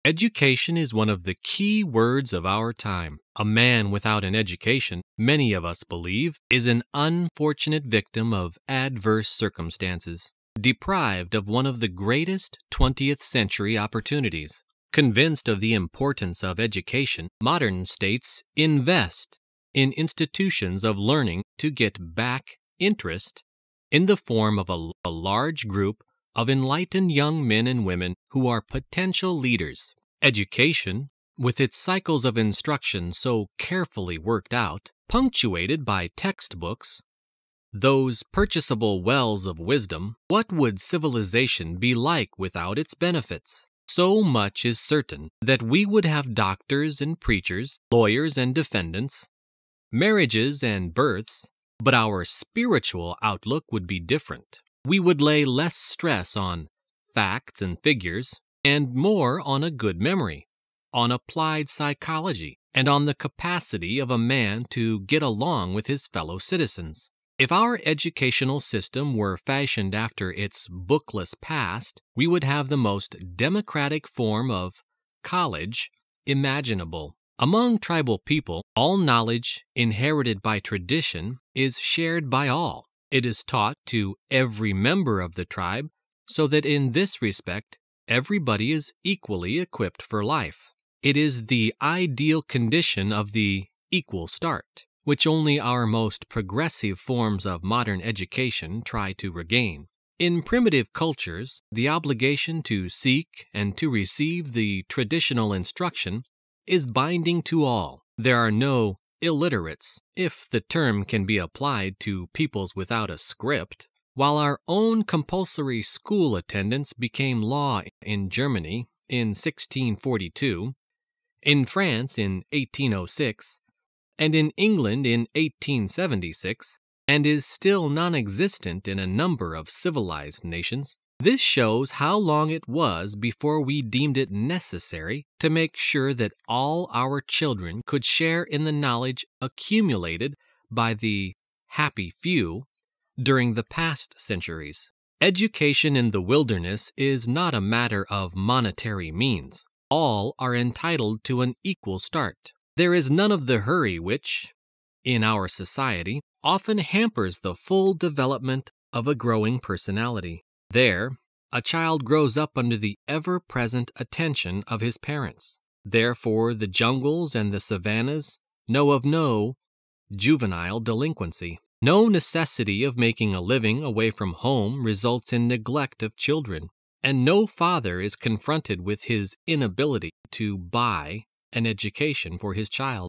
Education is one of the key words of our time. A man without an education, many of us believe, is an unfortunate victim of adverse circumstances, deprived of one of the greatest 20th century opportunities. Convinced of the importance of education, modern states invest in institutions of learning to get back interest in the form of a large group of enlightened young men and women who are potential leaders. Education, with its cycles of instruction so carefully worked out, punctuated by textbooks, those purchasable wells of wisdom, what would civilization be like without its benefits? So much is certain that we would have doctors and preachers, lawyers and defendants, marriages and births, but our spiritual outlook would be different. We would lay less stress on facts and figures and more on a good memory, on applied psychology, and on the capacity of a man to get along with his fellow citizens. If our educational system were fashioned after its bookless past, we would have the most democratic form of college imaginable. Among tribal people, all knowledge inherited by tradition is shared by all. It is taught to every member of the tribe, so that in this respect, everybody is equally equipped for life. It is the ideal condition of the equal start, which only our most progressive forms of modern education try to regain. In primitive cultures, the obligation to seek and to receive the traditional instruction is binding to all. There are no illiterates, if the term can be applied to peoples without a script. While our own compulsory school attendance became law in Germany in 1642, in France in 1806, and in England in 1876, and is still non-existent in a number of civilized nations, this shows how long it was before we deemed it necessary to make sure that all our children could share in the knowledge accumulated by the happy few during the past centuries. Education in the wilderness is not a matter of monetary means. All are entitled to an equal start. There is none of the hurry which, in our society, often hampers the full development of a growing personality. There, a child grows up under the ever-present attention of his parents. Therefore, the jungles and the savannas know of no juvenile delinquency. No necessity of making a living away from home results in neglect of children, and no father is confronted with his inability to buy an education for his child.